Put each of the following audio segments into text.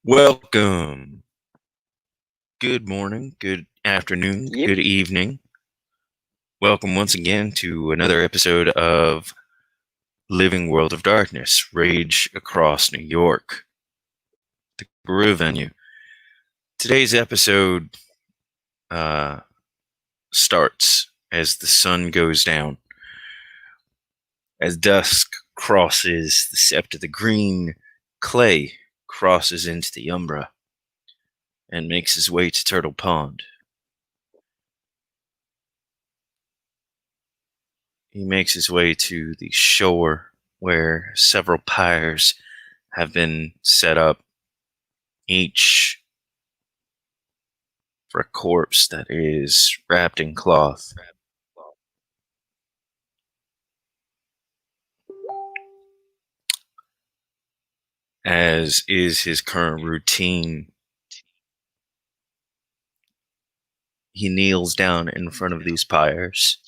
Welcome. Good morning, good afternoon, Yep. good evening. Welcome once again to another episode of Living World of Darkness, Rage Across New York, the Brew venue. Today's episode starts as the sun goes down. As dusk crosses the sept of the green, Clay crosses into the Umbra and makes his way to Turtle Pond. He makes his way to the shore where several pyres have been set up, each for a corpse that is wrapped in cloth. As is his current routine, he kneels down in front of these pyres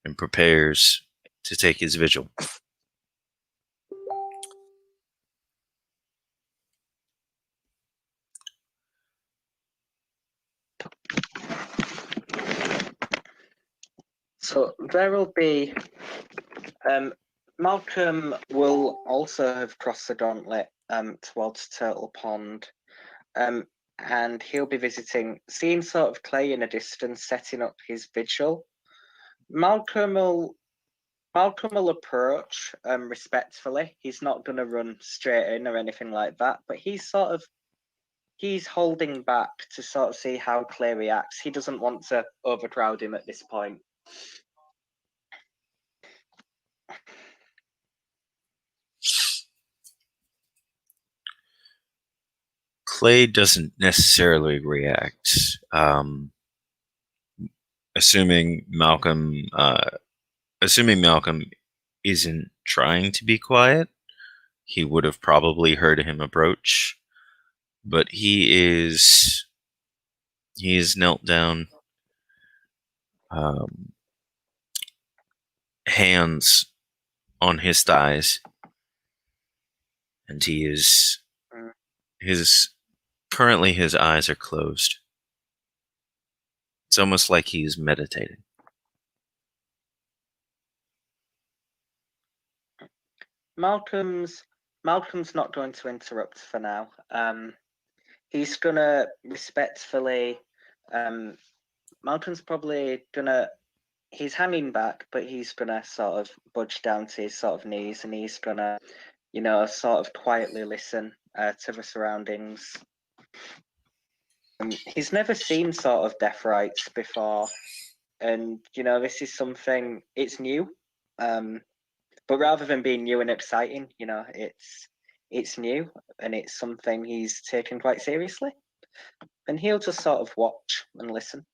and prepares to take his vigil. So there will be Malcolm will also have crossed the gauntlet towards Turtle Pond, and he'll be seeing sort of Clay in a distance, setting up his vigil. Malcolm will approach respectfully. He's not going to run straight in or anything like that, but he's holding back to sort of see how Clay reacts. He doesn't want to overcrowd him at this point. Clay doesn't necessarily react. Assuming Malcolm isn't trying to be quiet, he would have probably heard him approach. But he is knelt down, hands on his thighs, and currently his eyes are closed. It's almost like he's meditating. Malcolm's not going to interrupt for now. He's gonna respectfully. Malcolm's probably gonna. He's hanging back, but he's gonna sort of budge down to his sort of knees, and he's gonna, sort of quietly listen to the surroundings. He's never seen sort of death rites before, and this is something. It's new. But rather than being new and exciting, it's new and it's something he's taken quite seriously. And he'll just sort of watch and listen.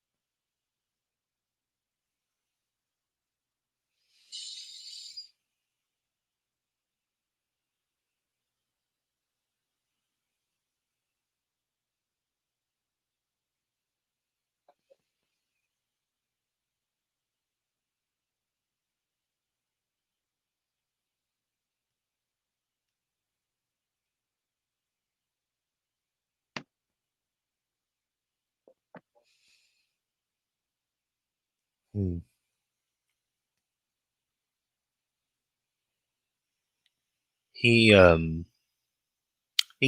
He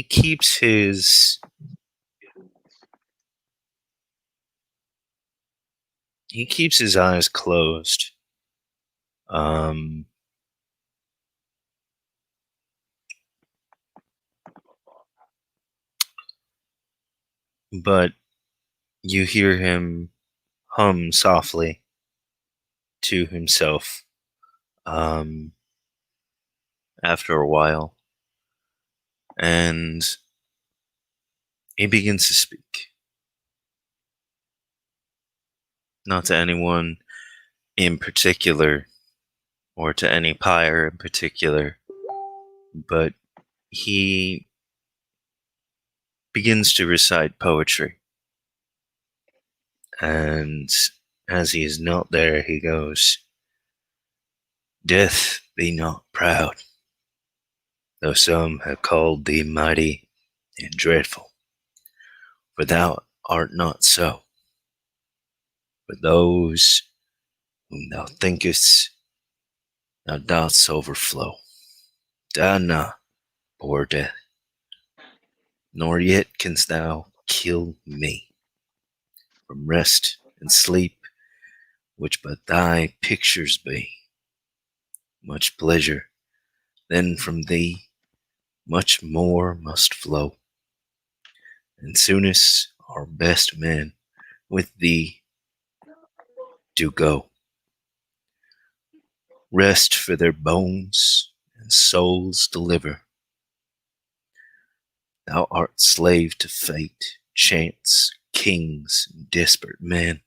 keeps his eyes closed. But you hear him hum softly to himself after a while, and he begins to speak. Not to anyone in particular, or to any pyre in particular, but he begins to recite poetry. And as he is knelt there, he goes, "Death be not proud. though some have called thee mighty and dreadful, for thou art not so. For those whom thou thinkest thou dost overflow. Die not, poor death, nor yet canst thou kill me. From rest and sleep, which but thy pictures be, much pleasure then from thee, much more must flow. And soonest our best men with thee do go. Rest for their bones and souls deliver. Thou art slave to fate, chance, kings, and desperate men,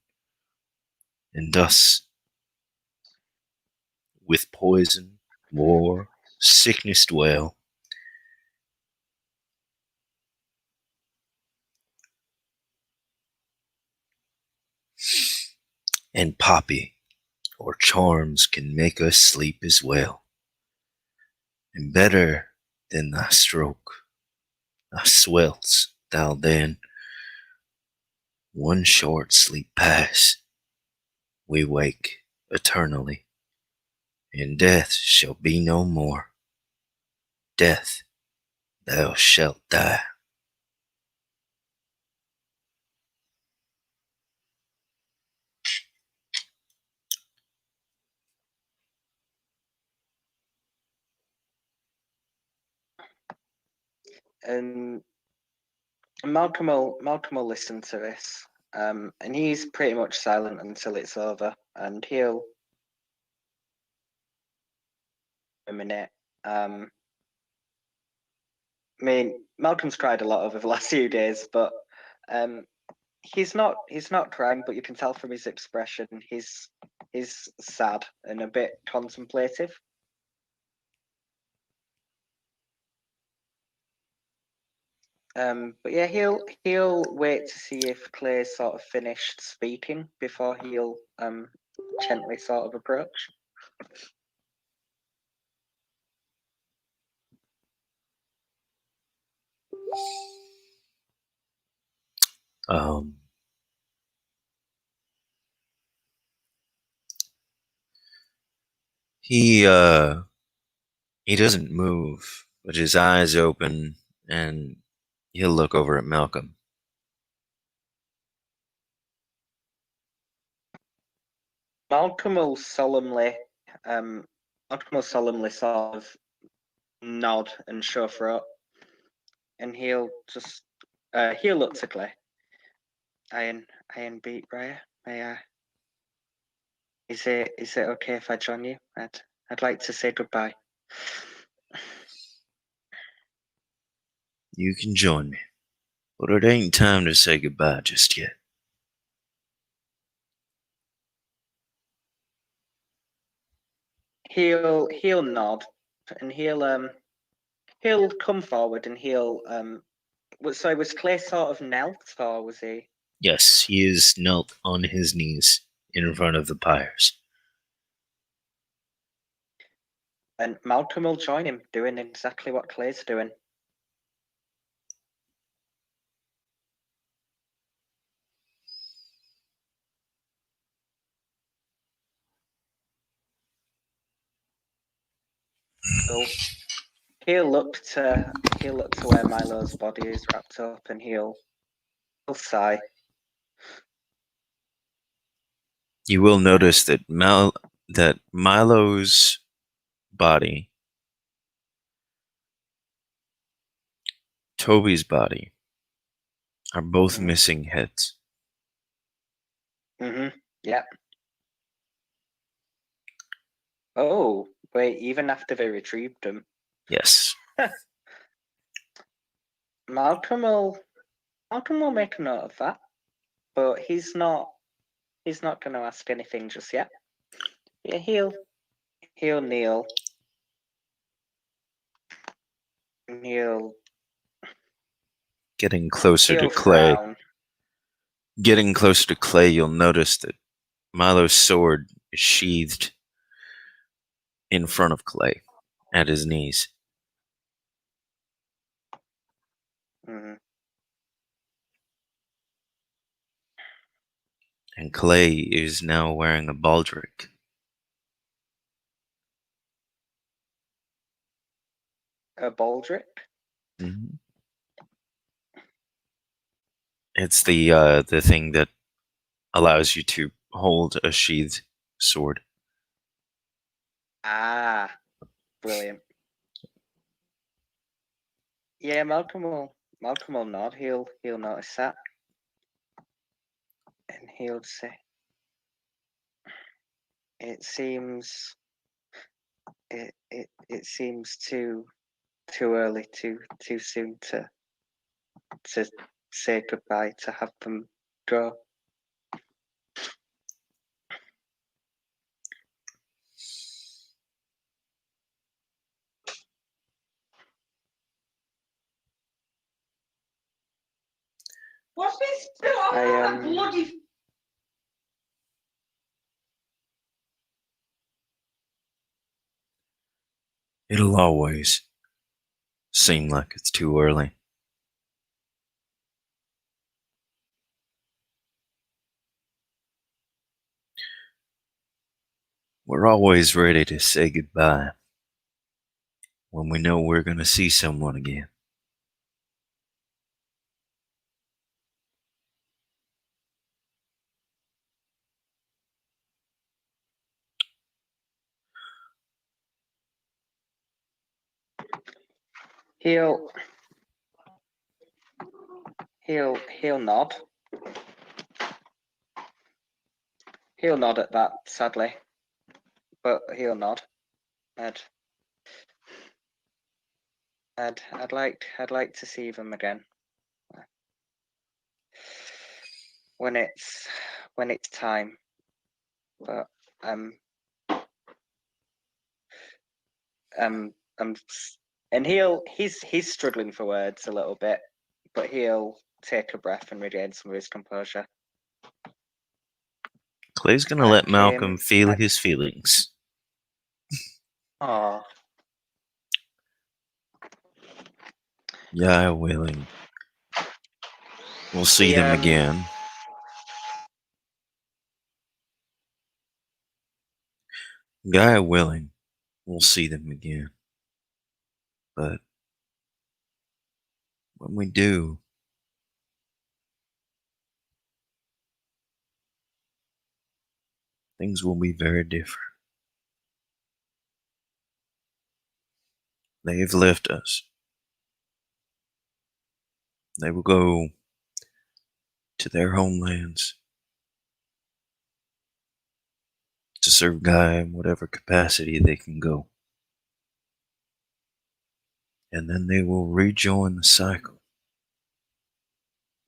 and thus with poison, war, sickness dwell. And poppy or charms can make us sleep as well. And better than thy stroke, thy swells thou then. One short sleep pass, we wake eternally, and death shall be no more. Death, thou shalt die. And Malcolm will listen to this, and he's pretty much silent until it's over, and he'll a minute. I mean, Malcolm's cried a lot over the last few days, but he's not crying, but you can tell from his expression he's sad and a bit contemplative. But yeah, he'll wait to see if Clay's sort of finished speaking before he'll gently sort of approach. Um, he doesn't move, but his eyes open, and he'll look over at Malcolm. Malcolm will solemnly sort of nod and show throat, and he'll just he'll look to Clay. Iron beat Briar. May I? Is it okay if I join you? I'd like to say goodbye. You can join me, but it ain't time to say goodbye just yet. He'll nod, and he'll come forward, and he'll So was Clay sort of knelt, or was he? Yes, he is knelt on his knees in front of the pyres. And Malcolm will join him, doing exactly what Clay's doing. So he'll look to where Milo's body is wrapped up, and he'll sigh. You will notice that Milo's body, Toby's body, are both missing heads. Yeah. Oh, wait, even after they retrieved them. Yes. Malcolm will make a note of that, but he's not going to ask anything just yet. Yeah, he'll kneel. And he'll Getting closer to Clay. frown. Getting closer to Clay, you'll notice that Milo's sword is sheathed in front of Clay at his knees. Mhm. And Clay is now wearing a baldric. A baldric? Mhm. It's the thing that allows you to hold a sheathed sword. Ah, brilliant. Yeah, Malcolm will nod. He'll notice that, and he'll say, "It seems it seems too early, too soon to say goodbye, to have them go." What's this spill I, over that bloody? It'll always seem like it's too early. We're always ready to say goodbye when we know we're going to see someone again. He'll nod. He'll nod at that, sadly, but he'll nod. I'd like to see them again when it's time. But and he's struggling for words a little bit, but he'll take a breath and regain some of his composure. Clay's going to I let came- Malcolm feel I- his feelings. Oh, Yeah, willing. We'll see them again. Guy willing, we'll see them again. But when we do, things will be very different. They have left us. They will go to their homelands to serve Guy in whatever capacity they can go. And then they will rejoin the cycle,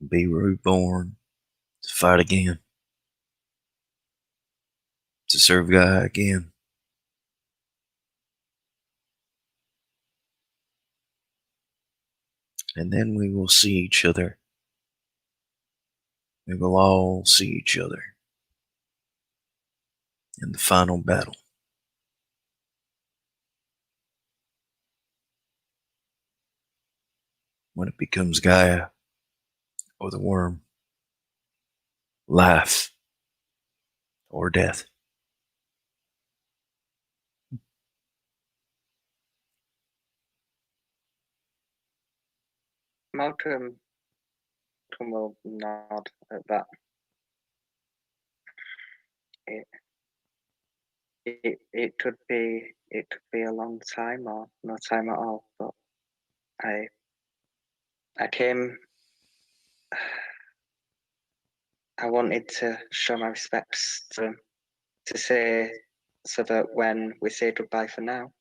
be reborn, to fight again, to serve Guy again. And then we will see each other. We will all see each other in the final battle. When it becomes Gaia or the worm, life or death. Malcolm will nod at that. It could be a long time or no time at all, but I came. I wanted to show my respects to say, so that when we say goodbye for now,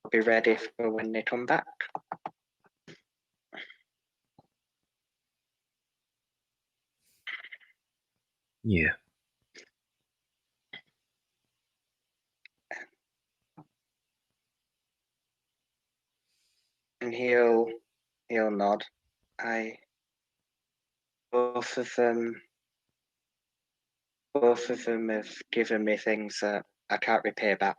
I'll be ready for when they come back. Yeah. And he'll nod. Both of them have given me things that I can't repay back.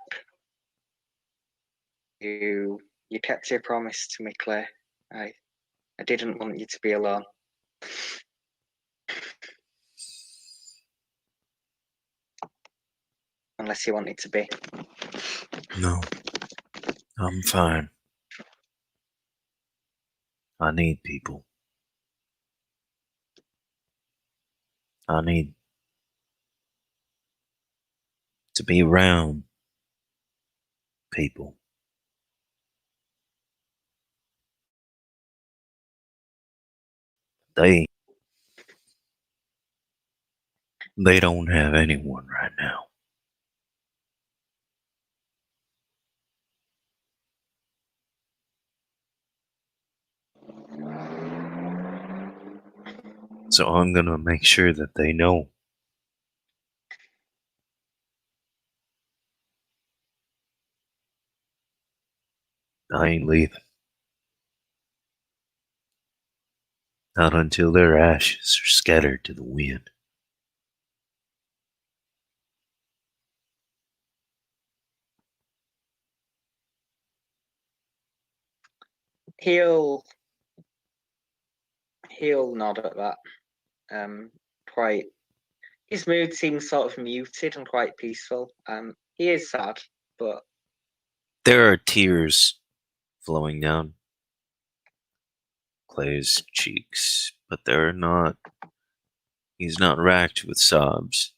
You kept your promise to me, Clay. I I didn't want you to be alone. Unless you wanted to be. No, I'm fine. I need people. I need to be around people. They don't have anyone right now. So I'm gonna make sure that they know I ain't leaving. Not until their ashes are scattered to the wind. He'll nod at that. Quite. His mood seems sort of muted and quite peaceful. He is sad, but There are tears flowing down Clay's cheeks, but they're not. He's not racked with sobs.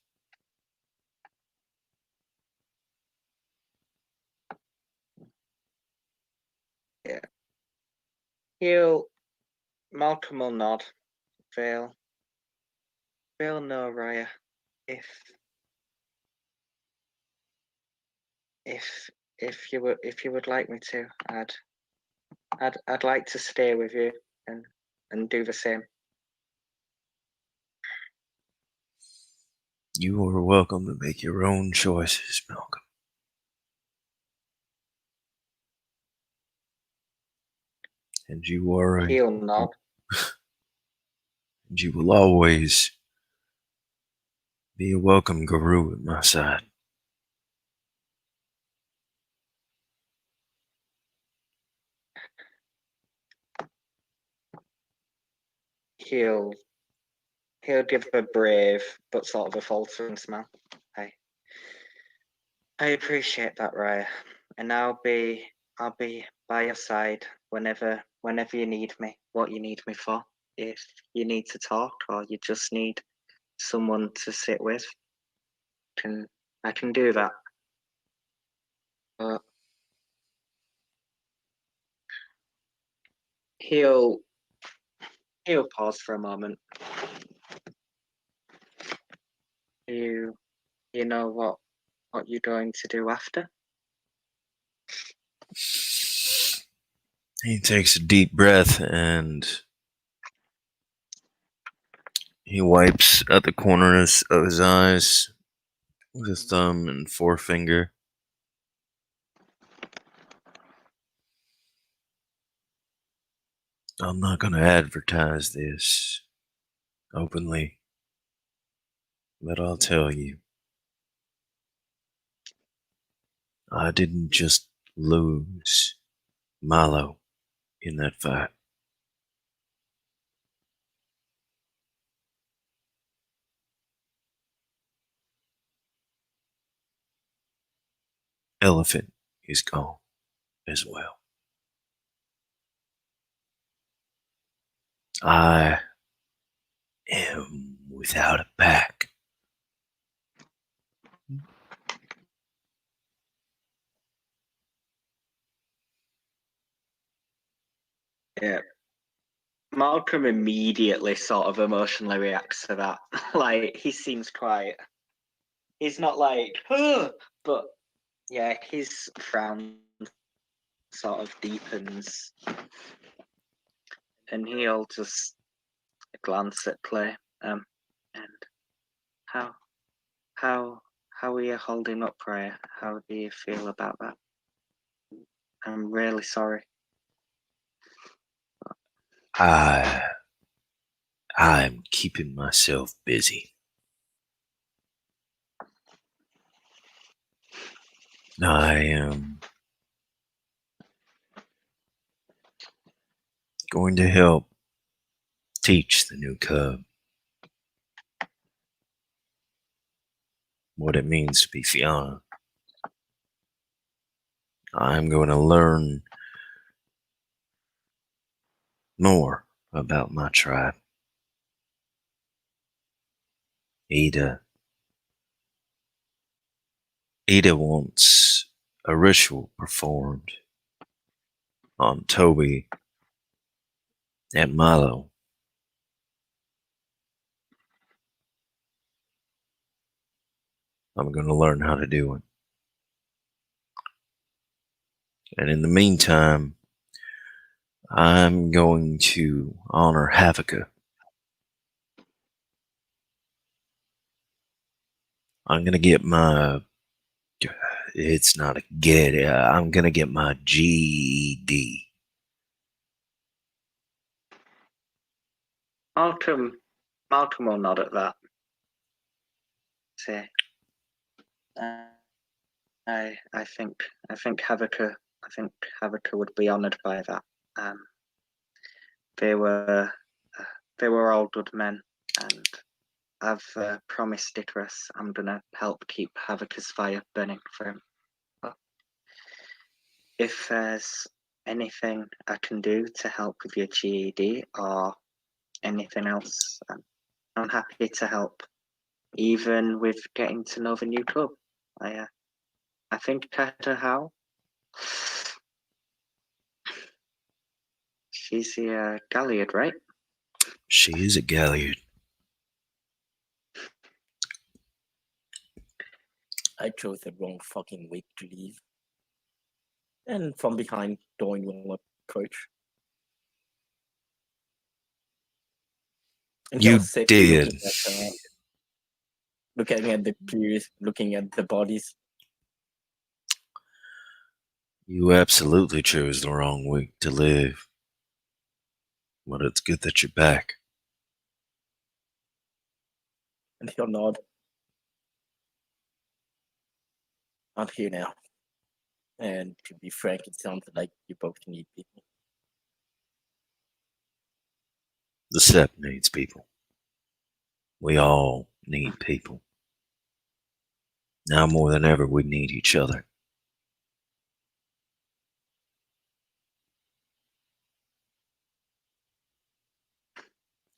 yeah. Malcolm will nod. They'll know, Raya. If you would like me to, I'd like to stay with you and do the same. You are welcome to make your own choices, Malcolm. And you are He'll nod. and you will always be a welcome guru at my side. He'll give a brave but sort of a faltering smile. I appreciate that, Raya, and I'll be by your side whenever you need me. What you need me for? If you need to talk or you just need someone to sit with, I can do that. But he'll pause for a moment. You know what you're going to do after? He takes a deep breath and he wipes at the corners of his eyes with his thumb and forefinger. I'm not going to advertise this openly, but I'll tell you. I didn't just lose Milo in that fight. Elephant is gone as well. I am without a pack. Yeah. Malcolm immediately sort of emotionally reacts to that. Like, he seems quite. He's not like, but yeah, his frown sort of deepens, and he'll just glance at Clay. And how are you holding up, Raya? How do you feel about that? I'm really sorry. I'm keeping myself busy. I am going to help teach the new cub what it means to be Fianna. I'm going to learn more about my tribe. Ada wants a ritual performed on Toby and Milo. I'm going to learn how to do it. And in the meantime, I'm going to honor Havika. I'm going to get my... It's not a get. I'm going to get my GED. Malcolm will nod at that. Say, I think Havika would be honoured by that. They were all good men, and I've promised Icarus I'm gonna help keep Havika's fire burning for him. But if there's anything I can do to help with your GED or anything else, I'm happy to help. Even with getting to know the new club, I think how. She's the Galliard, right? She is a Galliard. I chose the wrong fucking week to leave. And from behind, Dorian will approach. And You just sit did. Looking at the pews, looking at the bodies. You absolutely chose the wrong week to live. But it's good that you're back. And he'll nod. I'm here now. And to be frank, it sounds like you both need people. The Sept needs people. We all need people. Now more than ever, we need each other.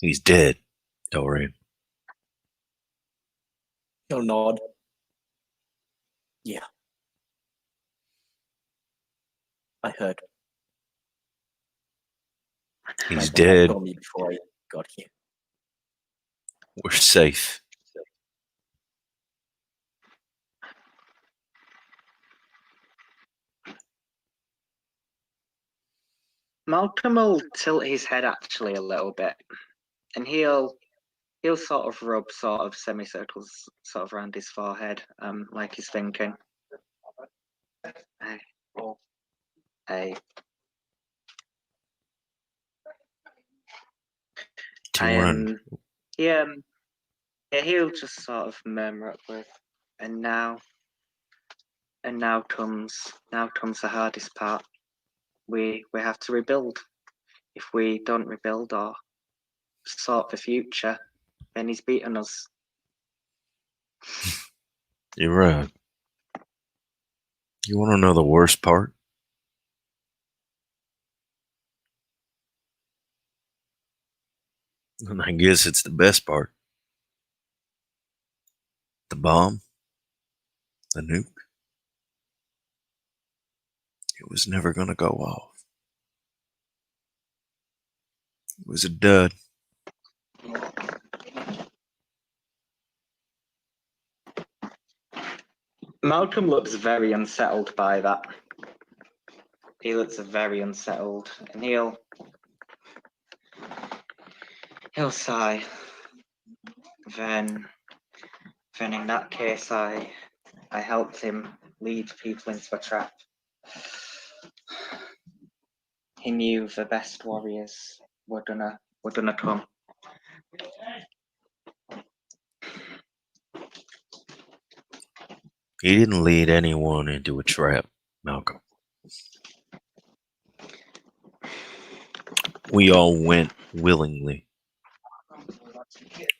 He's dead, Dorian. He'll nod. Yeah. I heard. He's My dad dead. told me before I got here. We're safe. Malcolm will tilt his head actually a little bit, and he'll sort of rub sort of semicircles sort of around his forehead, like he's thinking. Hey. Yeah, he'll just sort of murmur upward, and now comes the hardest part. We have to rebuild. If we don't rebuild or sort the future, then he's beaten us. You're right. You want to know the worst part? And I guess it's the best part. The bomb, the nuke, it was never going to go off. It was a dud. Malcolm looks very unsettled by that. He looks very unsettled, and he'll sigh. Then in that case, I helped him lead people into a trap. He knew the best warriors were gonna come. He didn't lead anyone into a trap, Malcolm. We all went willingly.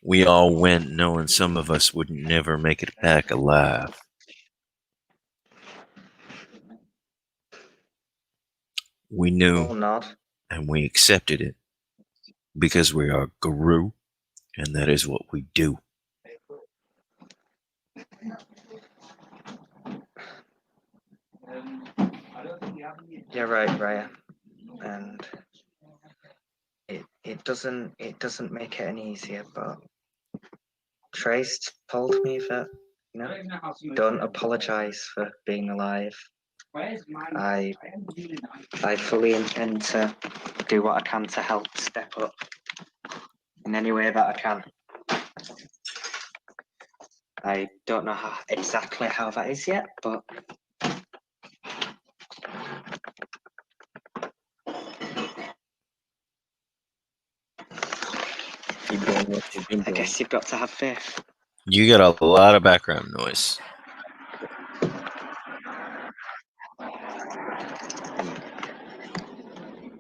We all went knowing some of us would never make it back alive. We knew I'll nod. and we accepted it because we are Guru and that is what we do. You're right, Raya. And it doesn't make it any easier, but Trace told me that, don't apologize for being alive. I fully intend to do what I can to help step up in any way that I can. I don't know exactly how that is yet, but Keep doing what you've been I doing. guess you've got to have faith. You got a lot of background noise.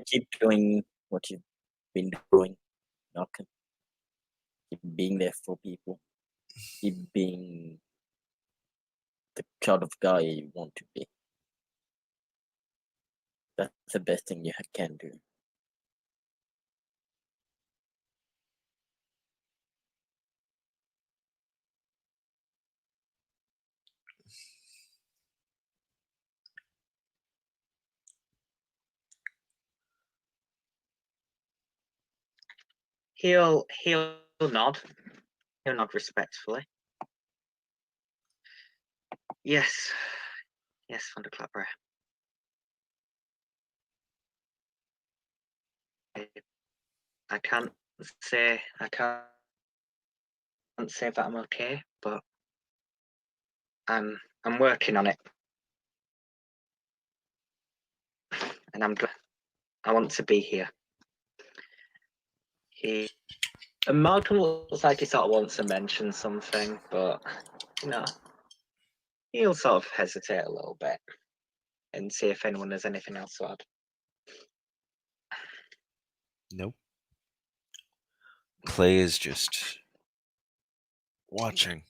Keep doing what you've been doing, Malcolm. Keep being there for people. Keep being the kind of guy you want to be. That's the best thing you can do. He'll nod. He'll nod respectfully. Yes, Thunderclapper. I can't say that I'm okay, but I'm working on it, and I want to be here. And Malcolm looks like he sort of wants to mention something, but he'll sort of hesitate a little bit and see if anyone has anything else to add. Nope. Clay is just watching.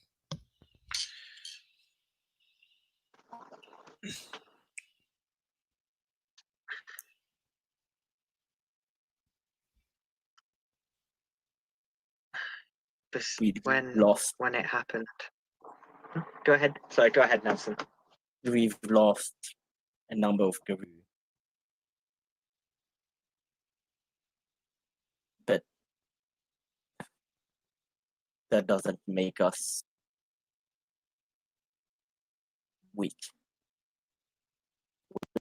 When it happened. Go ahead. Sorry, go ahead, Nelson. We've lost a number of Guru. But that doesn't make us weak.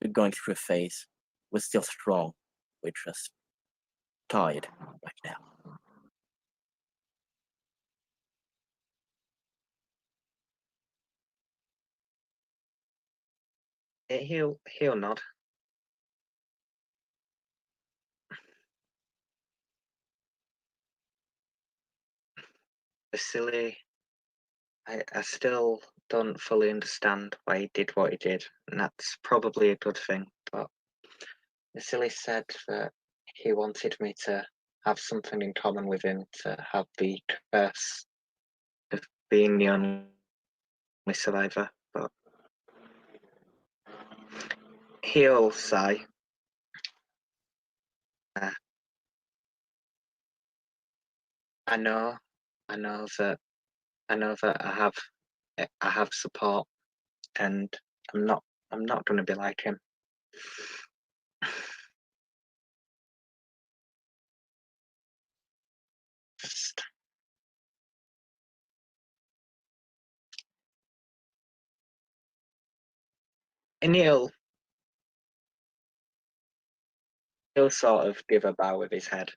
We're going through a phase. We're still strong. We're just tired right now. He'll nod. Vasily, I still don't fully understand why he did what he did, and that's probably a good thing. But Vasily said that he wanted me to have something in common with him, to have the curse of being the only survivor. But he'll sigh. I know that I have support, and I'm not going to be like him. And he'll sort of give a bow with his head.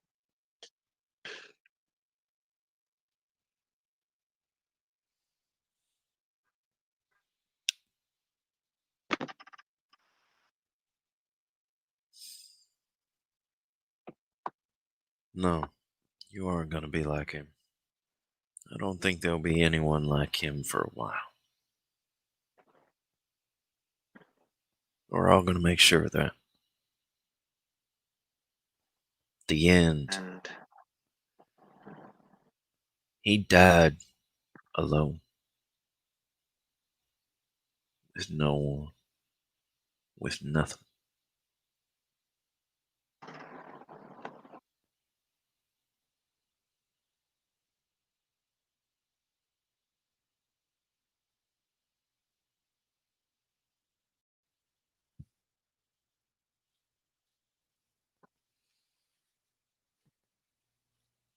No, you aren't going to be like him. I don't think there'll be anyone like him for a while. We're all going to make sure of that. The end. And He died alone, with no one, with nothing.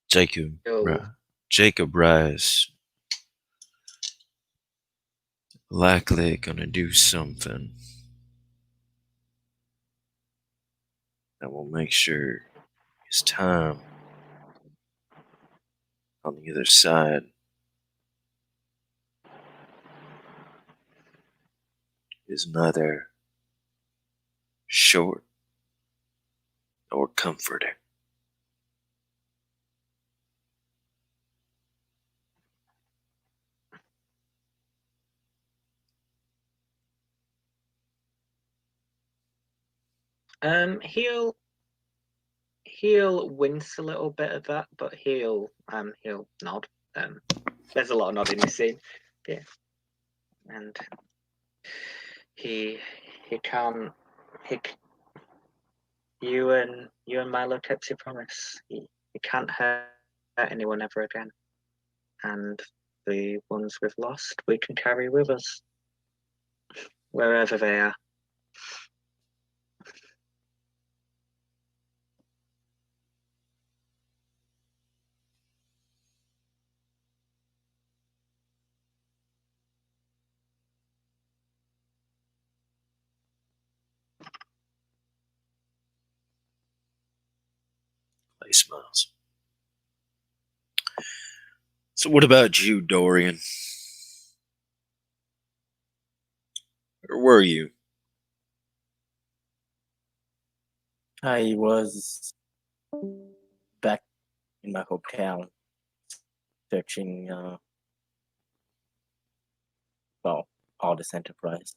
Jacob, Oh. Jacob Rice likely gonna do something that will make sure his time on the other side is neither short nor comforting. He'll wince a little bit at that, but he'll nod. There's a lot of nodding in this scene. Yeah. And he can't you and Milo kept your promise. He can't hurt anyone ever again. And the ones we've lost we can carry with us. Wherever they are. He smiles. So, what about you, Dorian? Where were you? I was back in my hometown searching, well, all this enterprise.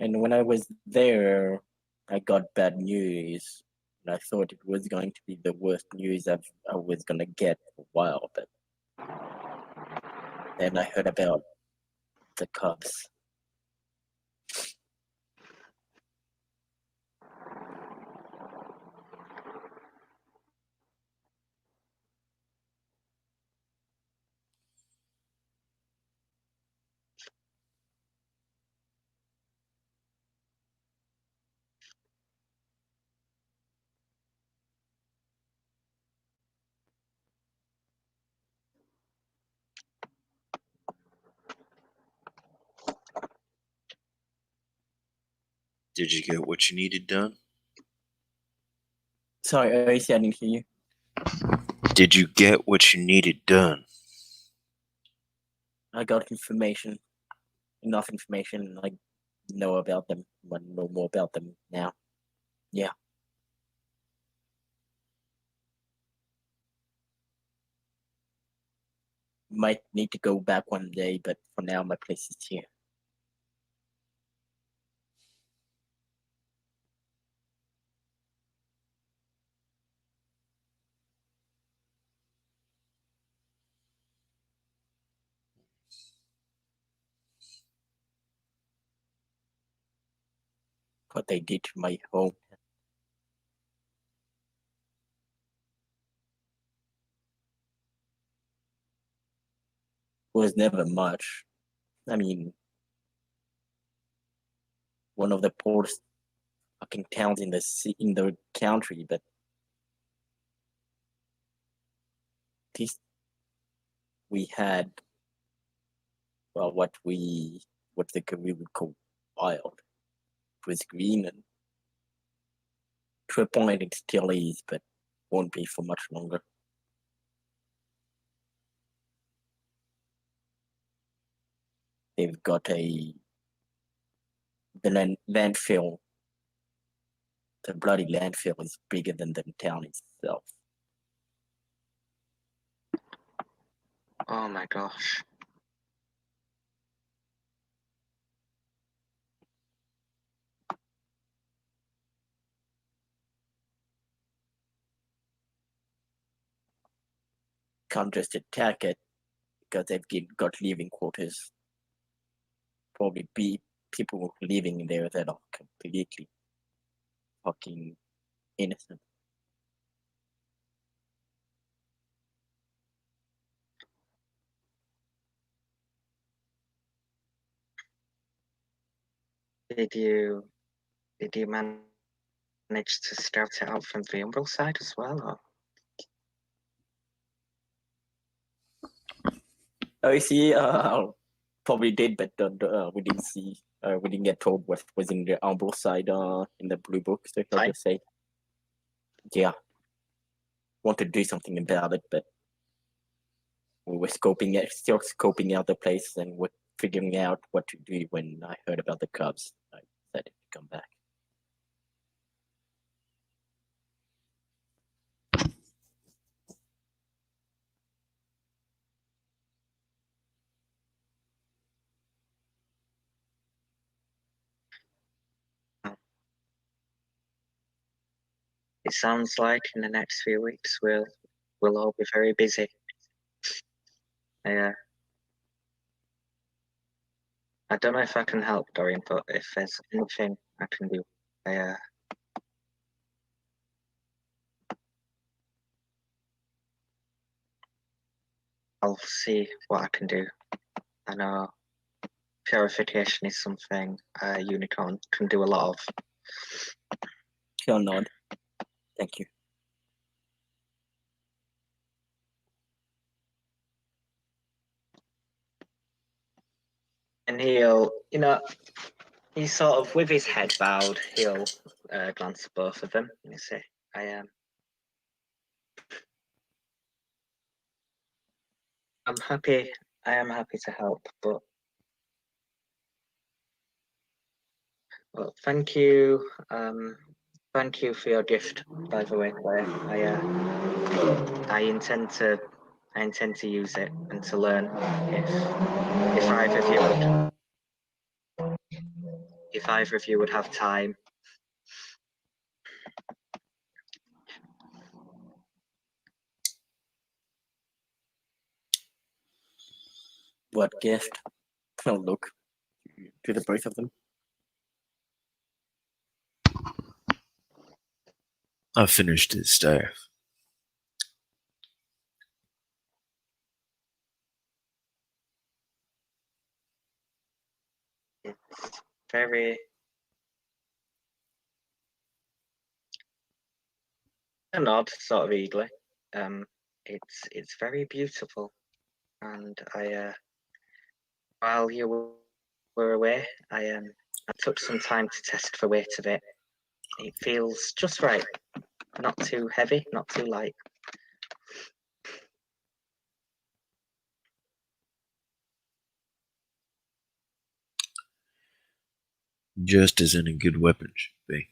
And when I was there, I got bad news. And I thought it was going to be the worst news I was going to get for a while. But then I heard about the Cubs. Did you get what you needed done? Sorry, I didn't hear you. Did you get what you needed done? I got information. Enough information. I know about them. I know more about them now. Yeah. Might need to go back one day, but for now my place is here. What they did to my home was never much. I mean, one of the poorest fucking towns in the country, but at least we had, well, what the we would call wild. It was green, and to a point it still is, but won't be for much longer. They've got the landfill. The bloody landfill is bigger than the town itself. Oh my gosh. can't just attack it because they've got living quarters. Probably be people living there that are completely fucking innocent. Did you manage to scout it out from the Umbral side as well? Or? I see. Probably did, but we didn't see. We didn't get told what was in the Umbral side. In the blue book, so I'll Fine. just say, yeah, want to do something about it, but we were still scoping out the place, and we're figuring out what to do. When I heard about the Cubs, I decided to come back. It sounds like in the next few weeks we'll all be very busy. I don't know if I can help, Dorian, but if there's anything I can do, I'll see what I can do. I know purification is something a unicorn can do a lot of. He'll nod. Thank you. And he'll, he's sort of with his head bowed, he'll glance at both of them and he'll say, I am happy to help, but well, thank you for your gift, by the way, Claire. I intend to use it and to learn if either of you would have time. What gift? I'll look to the both of them. I finished his staff. It's very a nod, sort of eagerly. It's very beautiful, and while you were away, I took some time to test the weight of it. It feels just right, not too heavy, not too light. Just as any good weapon should be.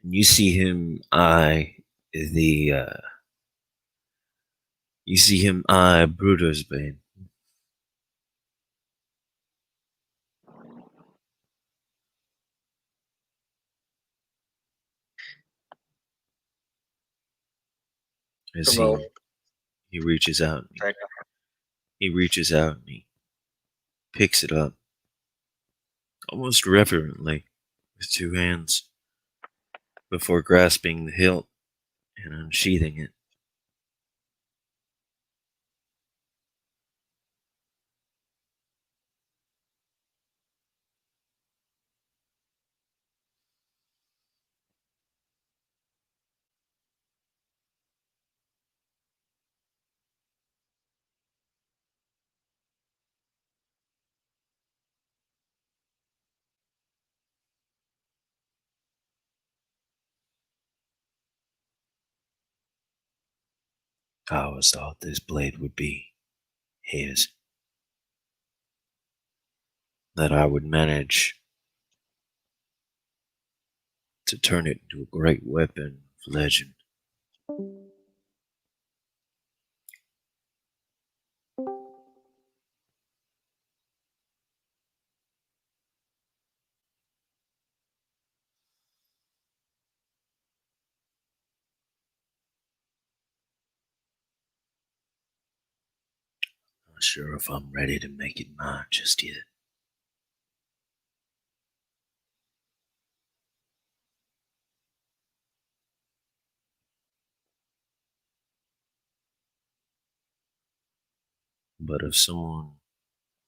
You see him eye Bruto's Bane. As he reaches out. He reaches out and he picks it up, almost reverently, with two hands, before grasping the hilt and unsheathing it. I always thought this blade would be his. That I would manage to turn it into a great weapon of legend. sure if I'm ready to make it mine just yet. But if someone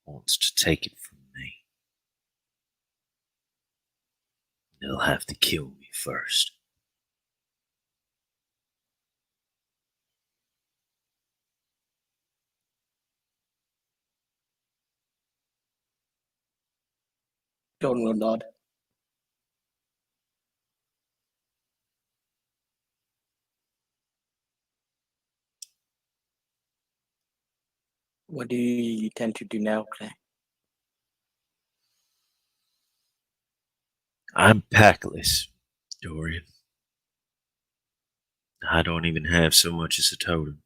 wants to take it from me, they'll have to kill me first. John will nod. What do you tend to do now, Claire? I'm packless, Dorian. I don't even have so much as a totem.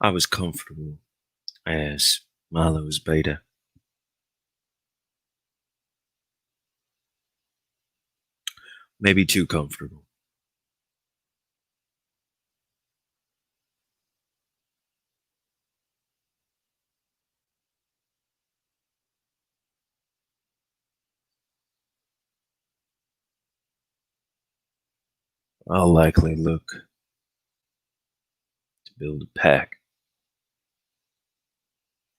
I was comfortable as Milo's beta. Maybe too comfortable. I'll likely look to build a pack.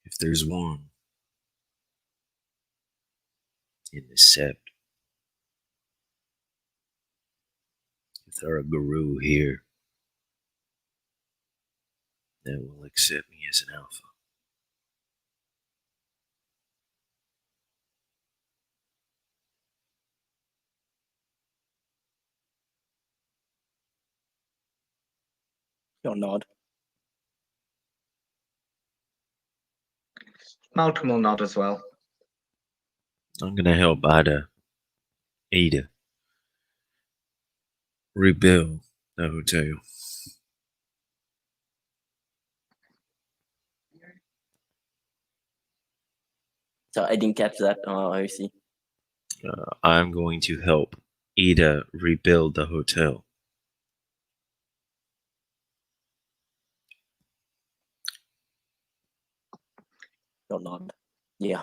If there's one in the sept, if there are a guru here that will accept me as an alpha. He'll nod. Malcolm will nod as well. I'm gonna help Ada rebuild the hotel. So I didn't catch that. I see. I'm going to help Ida rebuild the hotel. He'll nod. Yeah.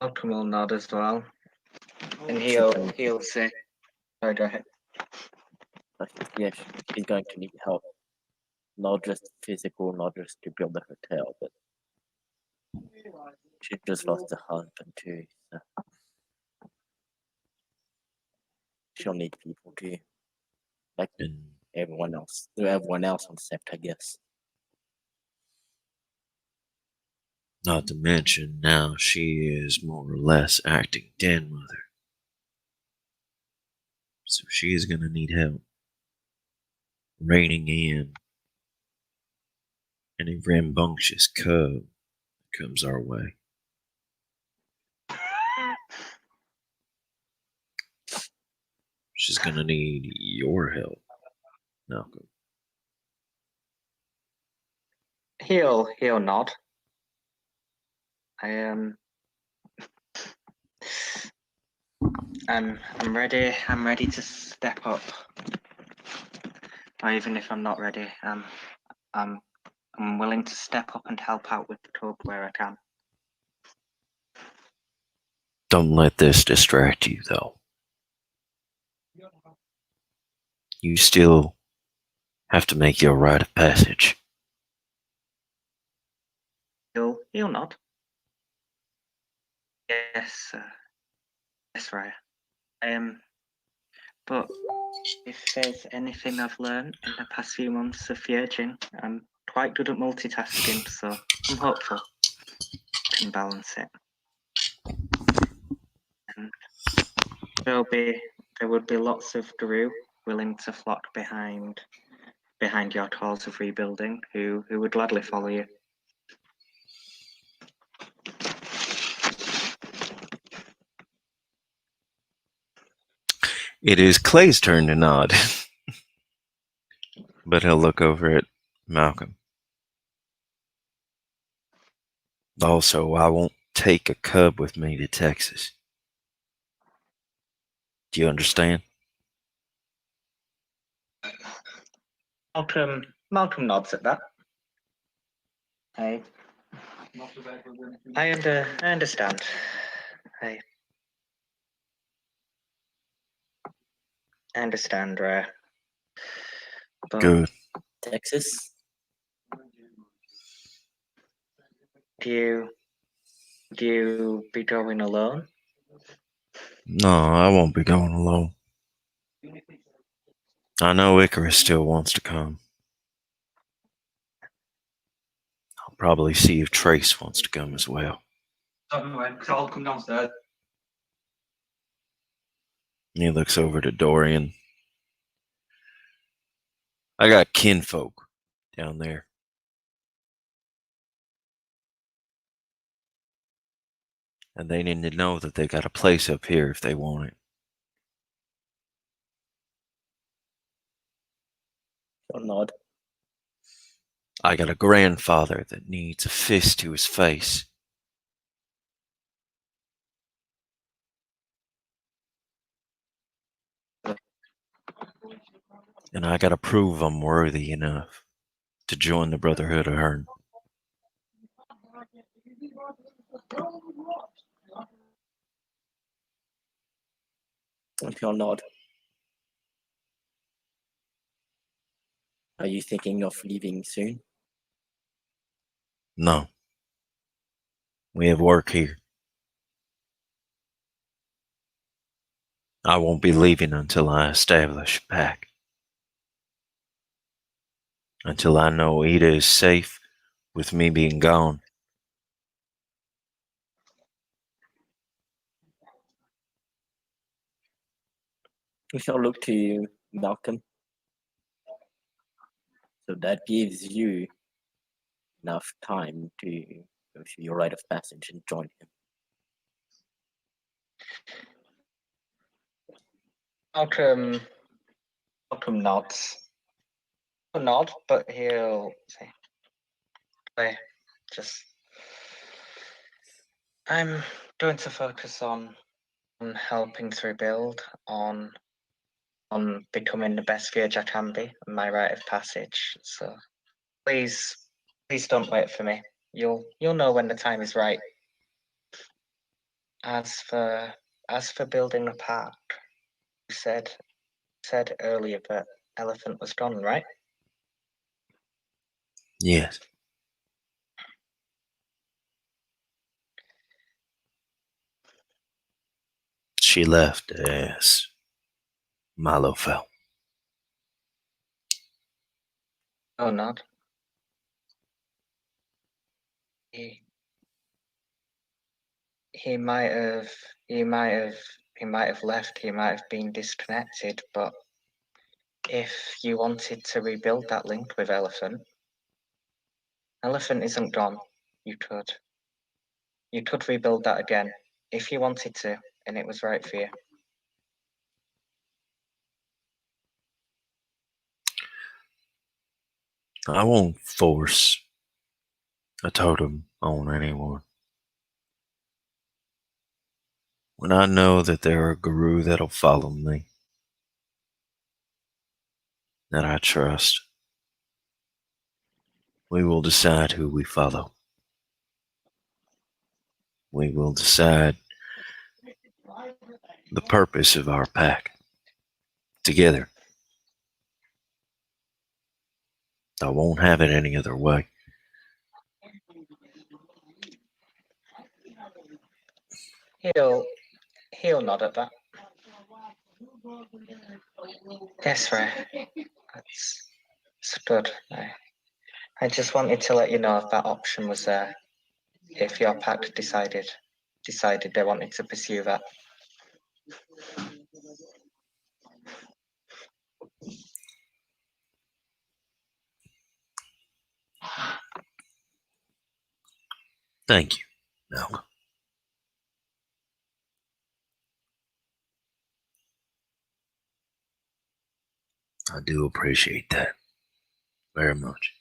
Malcolm will nod as well. And he'll say, sorry, go ahead. Yes, he's going to need help. Not just physical, not just to build the hotel, but she just lost a husband too. So she'll need people too, like And everyone else. Everyone else on Sept, I guess. not to mention, now she is more or less acting den mother. So she is going to need help reining in any rambunctious cub that comes our way. She's going to need your help, Malcolm. He'll nod. I'm ready. I'm ready to step up. Or even if I'm not ready, I'm willing to step up and help out with the club where I can. Don't let this distract you, though. You still have to make your rite of passage. He'll nod. Yes, yes, Raya. But if there's anything I've learned in the past few months of Virgin, I'm quite good at multitasking, so I'm hopeful I can balance it. And there would be lots of Guru willing to flock behind your cause of rebuilding, who would gladly follow you. It is Clay's turn to nod. But he'll look over at Malcolm. Also, I won't take a cub with me to Texas. Do you understand? Malcolm nods at that. I understand. I understand, but Good. Texas? do you be going alone? No, I won't be going alone. I know Icarus still wants to come. I'll probably see if Trace wants to come as well. I'll come downstairs. He looks over to Dorian. I got kinfolk down there. And they need to know that they got a place up here if they want it. He'll nod. I got a grandfather that needs a fist to his face. And I gotta prove I'm worthy enough to join the Brotherhood of Hern. He'll nod. Are you thinking of leaving soon? No. We have work here. I won't be leaving until I establish a pack. Until I know Ida is safe with me being gone. We shall look to you, Malcolm. So that gives you enough time to go through your rite of passage and join him. Malcolm nods. A nod, but he'll say, just I'm going to focus on helping to rebuild, on becoming the best Village I can be, my rite of passage. So please don't wait for me. You'll know when the time is right. As for building a park, you said earlier that Elephant was gone, right? Yes. She left as Milo fell. Oh, not. He might have left. He might have been disconnected. But if you wanted to rebuild that link with Elephant isn't gone. You could rebuild that again if you wanted to, and it was right for you. I won't force a totem on anyone. When I know that there are guru that'll follow me, that I trust, we will decide who we follow. We will decide the purpose of our pack together. I won't have it any other way. He'll nod at that. Yes, right. That's good. I just wanted to let you know if that option was there. If your pack decided they wanted to pursue that. Thank you, Malcolm. I do appreciate that. very much.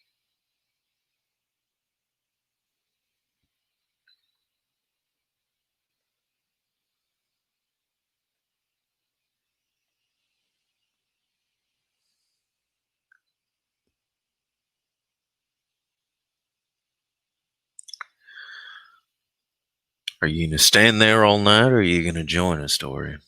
Are you gonna stand there all night, or are you gonna join us, Dorian?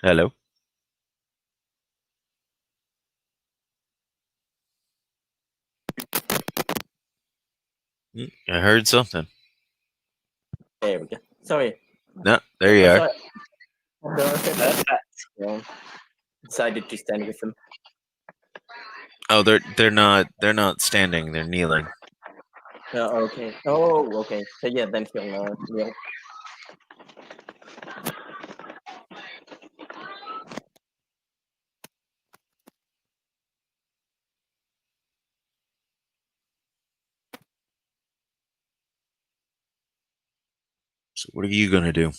Hello? I heard something. There we go. Sorry. No, there you are. Perfect. Yeah. Decided to stand with them. Oh, they're not standing. They're kneeling. Okay. Oh, okay. So yeah, then he'll kneel. So what are you gonna do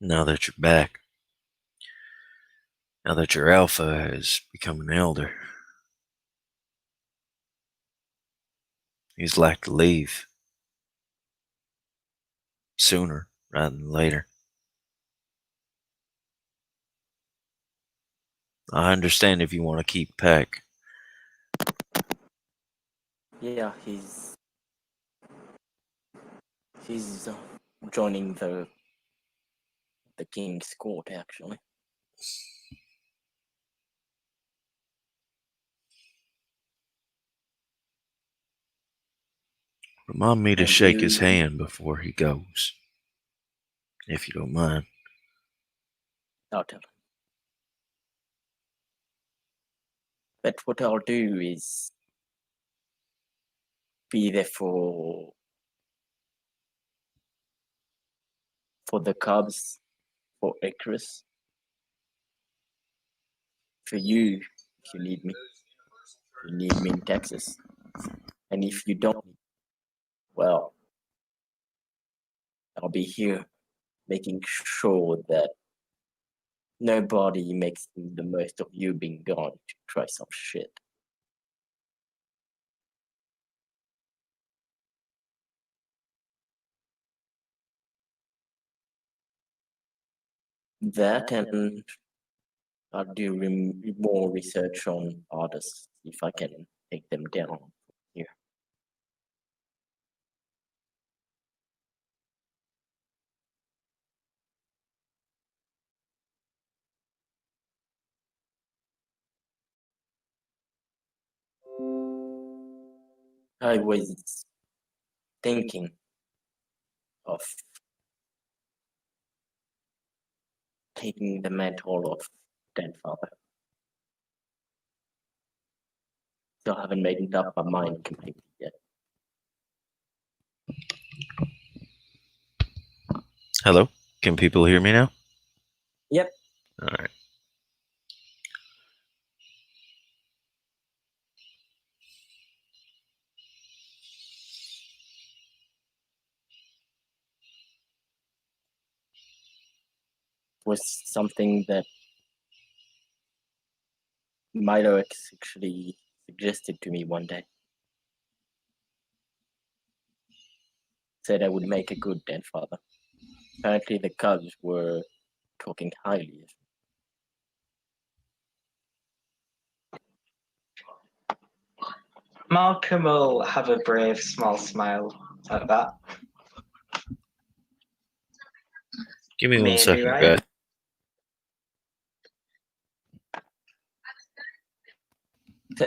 now that you're back? Now that your alpha has become an elder, he's like to leave sooner rather than later. I understand if you want to keep Peck. Yeah, he's joining the king's court actually. Remind me to And shake his you- hand before he goes, if you don't mind. I'll tell him. But what I'll do is be there for the Cubs, for Icarus, for you if you need me. If you need me in Texas. And if you don't, well, I'll be here making sure that nobody makes the most of you being gone to try some shit. That, and I'll do more research on artists if I can take them down here. I was thinking of taking the mantle of dead father. Still haven't made up my mind completely yet. Hello? Can people hear me now? Yep. All right. Was something that Milo actually suggested to me one day. Said I would make a good dead father. Apparently the Cubs were talking highly of Malcolm will have a brave, small smile at that. Give me one Maybe, second, right? guys.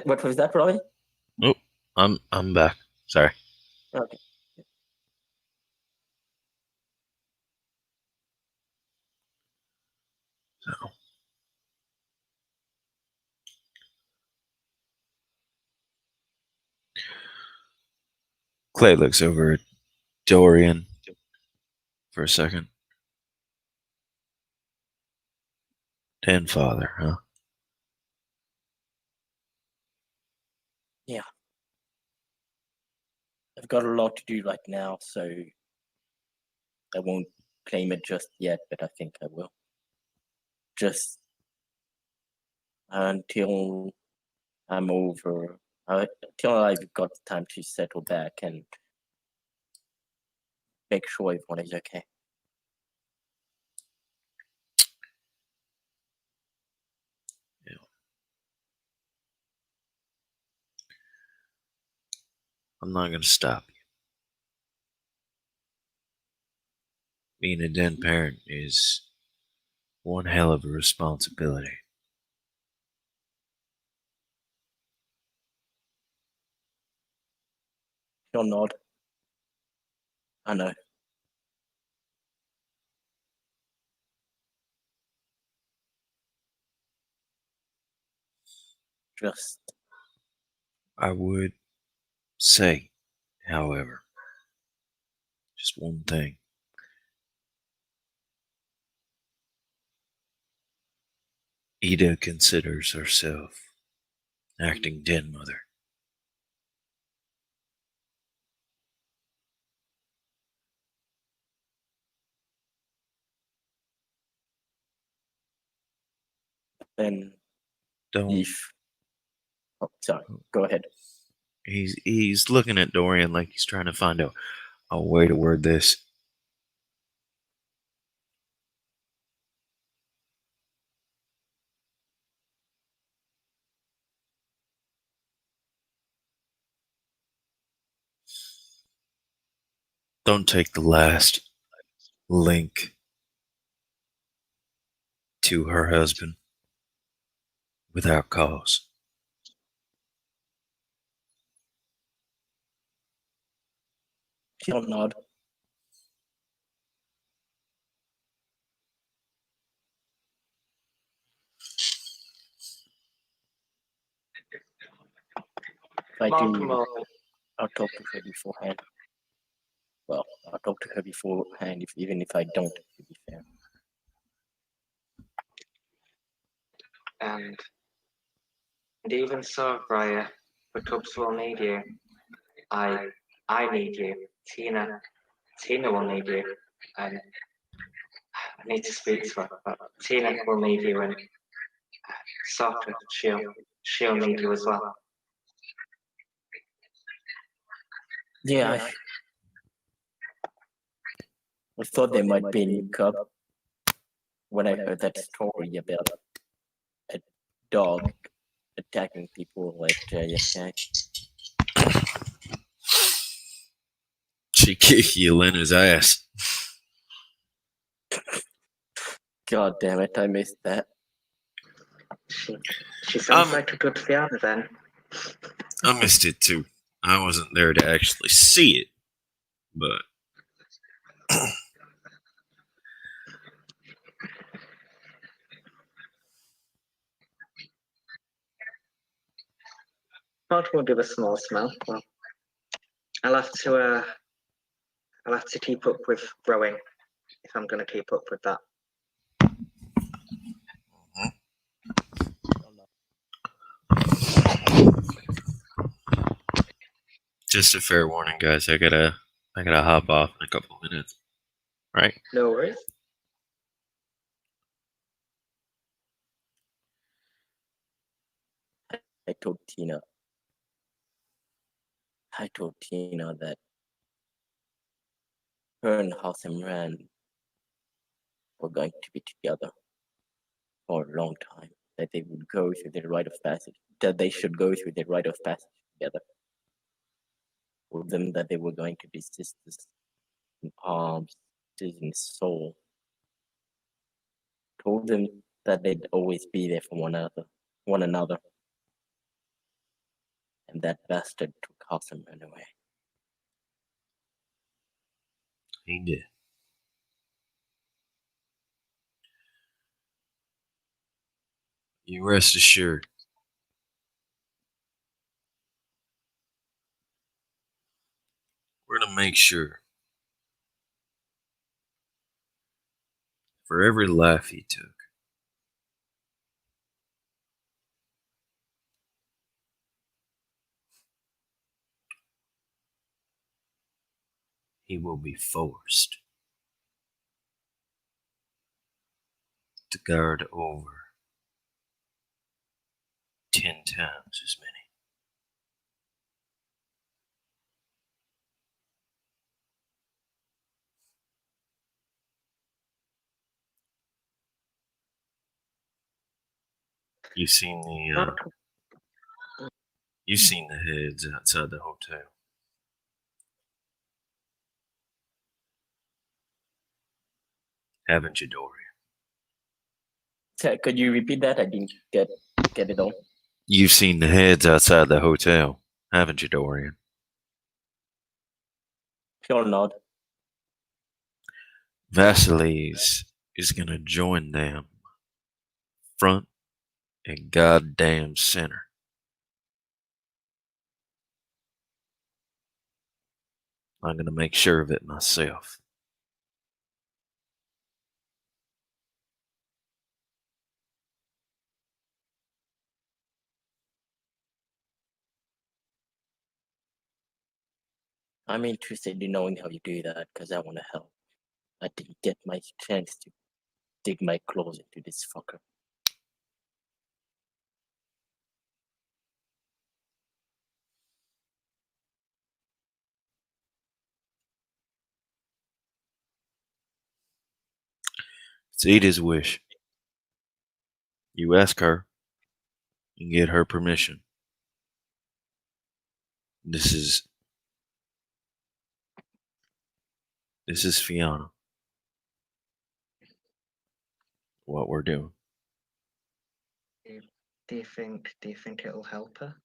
What was that, Robbie? Oh, I'm back. Sorry. Okay. So. Clay looks over at Dorian for a second. Den father, huh? Yeah. I've got a lot to do right now, so I won't claim it just yet, but I think I will. Just until I'm over, until I've got time to settle back and make sure everyone is okay. I'm not going to stop you. Being a den parent is one hell of a responsibility. You'll nod. I know. Just I would say, however, just one thing. Ida considers herself acting den mother. then Don't. if oh, sorry, go ahead. He's looking at Dorian like he's trying to find a way to word this. Don't take the last link to her husband without cause. She'll nod. If I Malcolm do, will, I'll talk to her beforehand. Well, I'll talk to her beforehand, even if I don't, to be fair. and even so, Briar, the Cubs will need you. I need you. Tina will need you, and I need to speak to her. But Tina will need you, and Soccer, she'll need you as well. Yeah, I thought there might be a new cub when I heard that story about a dog attacking people at yesterday. She kicked Yelena's ass. God damn it, I missed that. She sounds like a good Fiona then. I missed it too. I wasn't there to actually see it, but Pod will give a small smell. Well, I'll have to keep up with rowing if I'm going to keep up with that. just a fair warning, guys. I gotta hop off in a couple minutes. Right? No worries. I told Tina that her and Hassan Rand were going to be together for a long time. That they would go through the rite of passage. That they should go through the rite of passage together. Told them that they were going to be sisters in arms, sisters in soul. Told them that they'd always be there for one another. And that bastard took Hassan Rand away. He did. You rest assured. We're gonna make sure for every life he took, he will be forced to guard over 10 times as many. You've seen the heads outside the hotel. Haven't you, Dorian? Could you repeat that? I didn't get it all. You've seen the heads outside the hotel, haven't you, Dorian? Sure not. Vasilis is gonna join them front and goddamn center. I'm gonna make sure of it myself. I'm interested in knowing how you do that because I want to help. I didn't get my chance to dig my claws into this fucker. It's Ida's wish. You ask her and get her permission. This is Fiona. What we're doing. Do you think it'll help her?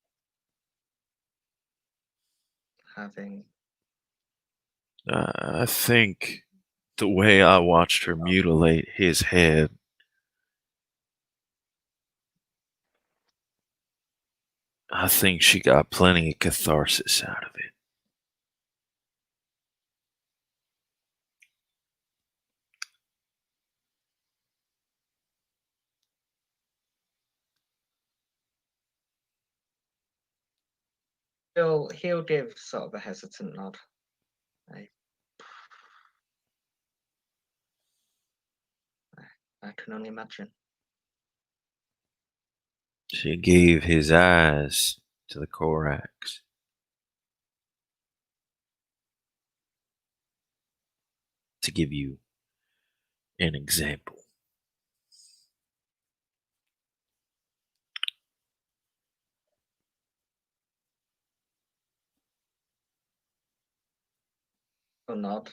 Having I think the way I watched her mutilate his head, I think she got plenty of catharsis out of it. he'll give sort of a hesitant nod. I can only imagine. She gave his eyes to the Korax. To give you an example. Or nod.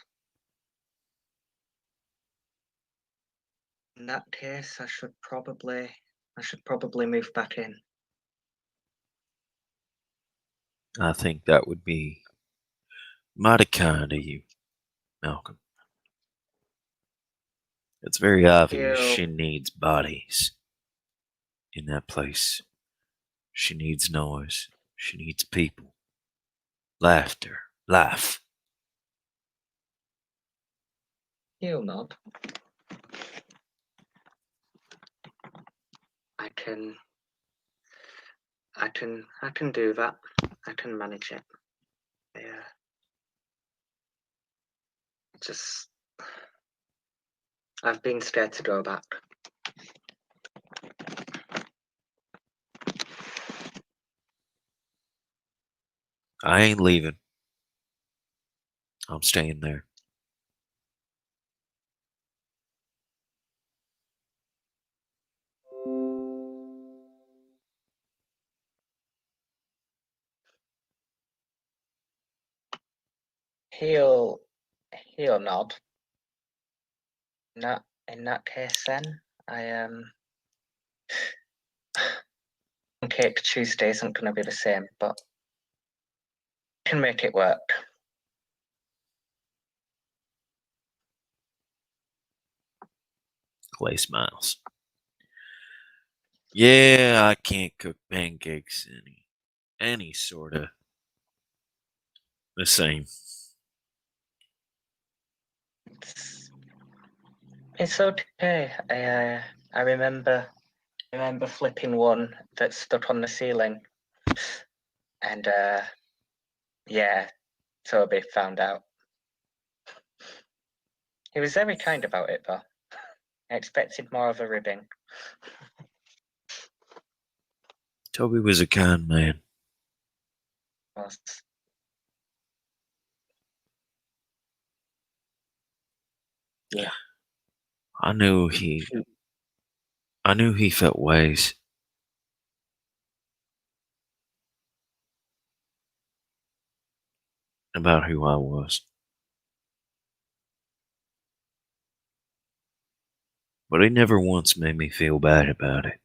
In that case, I should probably move back in. I think that would be mighty kind of you, Malcolm. It's very obvious she needs bodies in that place. She needs noise. She needs people. Laughter. Life. He'll nod. I can do that. I can manage it. Yeah. I've been scared to go back. I ain't leaving. I'm staying there. He'll nod. In that case, then Cake Tuesday isn't going to be the same, but I can make it work. Clay smiles. Yeah, I can't cook pancakes any sort of the same. It's okay. I remember flipping one that stuck on the ceiling, and yeah, Toby found out. He was very kind about it, though. I expected more of a ribbing. Toby was a kind man. Was Yeah. I knew he felt ways. About who I was. But he never once made me feel bad about it.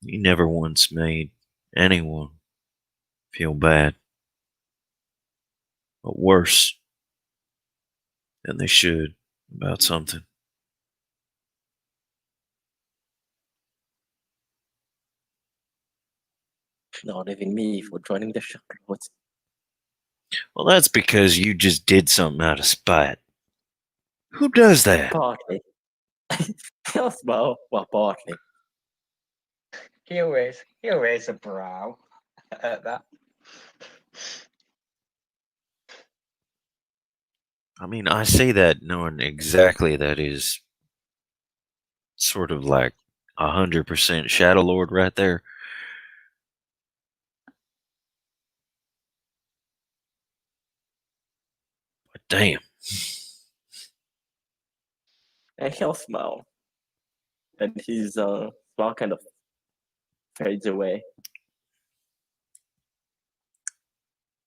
He never once made anyone feel bad. But worse than they should about something. Not even me for joining the Charlotte. Well, that's because you just did something out of spite. Who does that? Partly. Yes, well, partly. he'll raise a brow at that. I mean, I say that knowing exactly that is sort of like 100% Shadow Lord right there. But damn. And he'll smile. And his smile kind of fades away.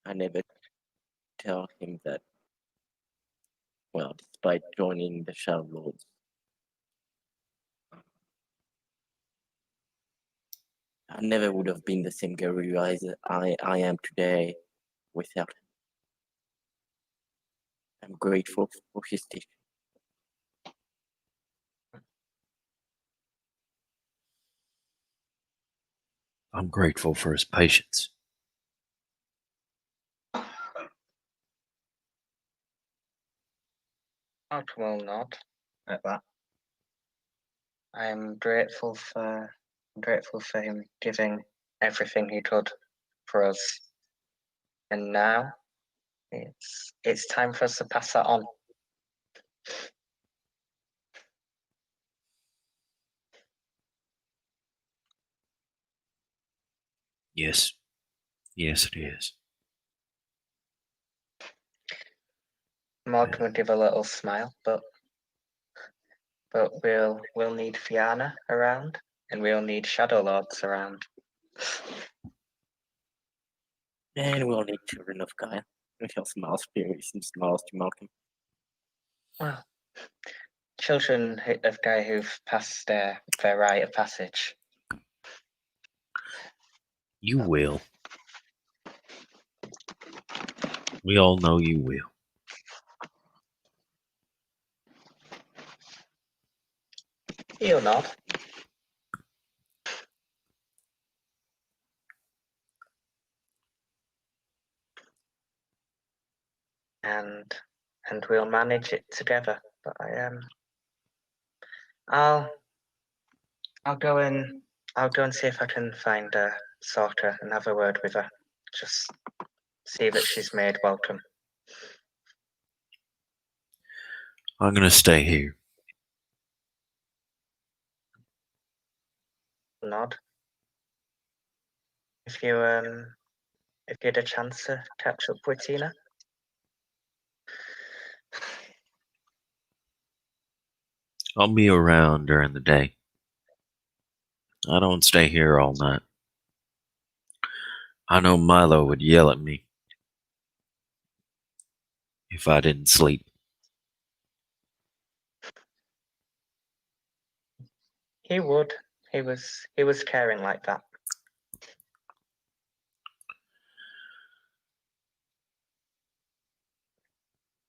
I never tell him that, well, despite joining the Shadow Lords, I never would have been the same Guru as I am today without him. I'm grateful for his teaching. I'm grateful for his patience. Malcolm will nod at that. I am grateful for him giving everything he could for us. And now it's time for us to pass that on. Yes. Yes, it is. Malcolm will give a little smile, but we'll need Fianna around, and we'll need Shadow Lords around. And we'll need children of Gaia. And he'll smile seriously and smiles to Malcolm. Well, children of Gaia who've passed their rite of passage. You will. We all know you will. He'll nod. And we'll manage it together. But I'll go and see if I can find Sorka and have a word with her. Just see that she's made welcome. I'm gonna stay here. Nod. If you had a chance to catch up with Tina. I'll be around during the day. I don't stay here all night. I know Milo would yell at me if I didn't sleep. He would. He was caring like that.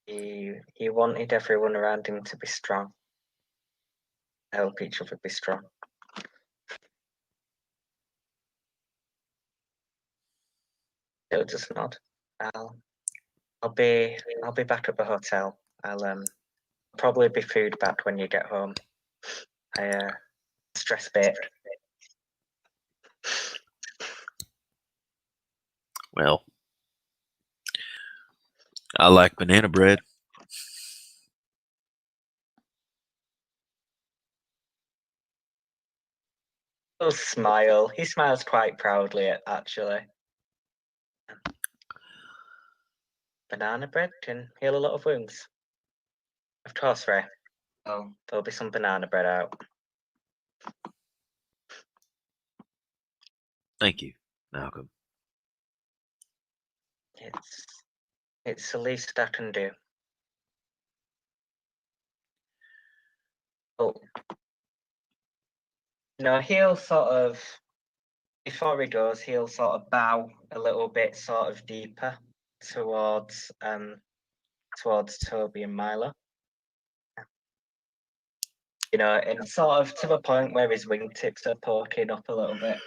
He wanted everyone around him to be strong. Help each other be strong. He'll just nod. I'll be back at the hotel. I'll probably be food back when you get home. I stress bait. Well, I like banana bread. He'll smile. He smiles quite proudly, actually. Banana bread can heal a lot of wounds. Of course, Ray. Oh, there'll be some banana bread out. Thank you, Malcolm. It's the least I can do. Oh. No, he'll sort of, before he goes, he'll sort of bow a little bit, sort of deeper towards Toby and Milo. You know, and sort of to the point where his wingtips are poking up a little bit.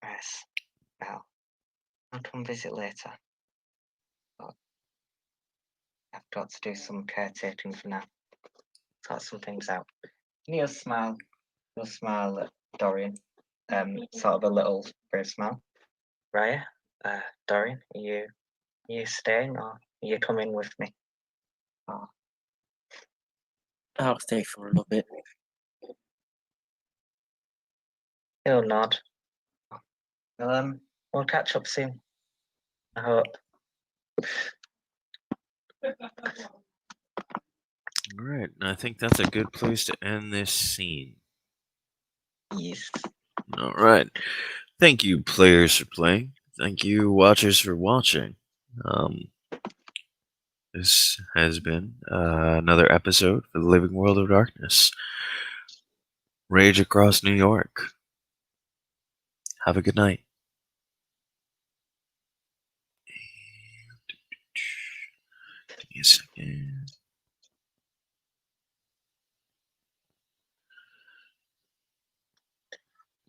Yes. Now, I'll come visit later. But I've got to do some caretaking for now. Sort some things out. And he'll smile at Dorian. Sort of a little brave smile. Raya, Dorian, are you staying or are you coming with me? Oh, I'll stay for a little bit. he'll nod. Well, we'll catch up soon. I hope. All right, I think that's a good place to end this scene. Yes. All right. Thank you, players, for playing. Thank you, watchers, for watching. This has been another episode for the Living World of Darkness. Rage across New York. Have a good night. Give me a second.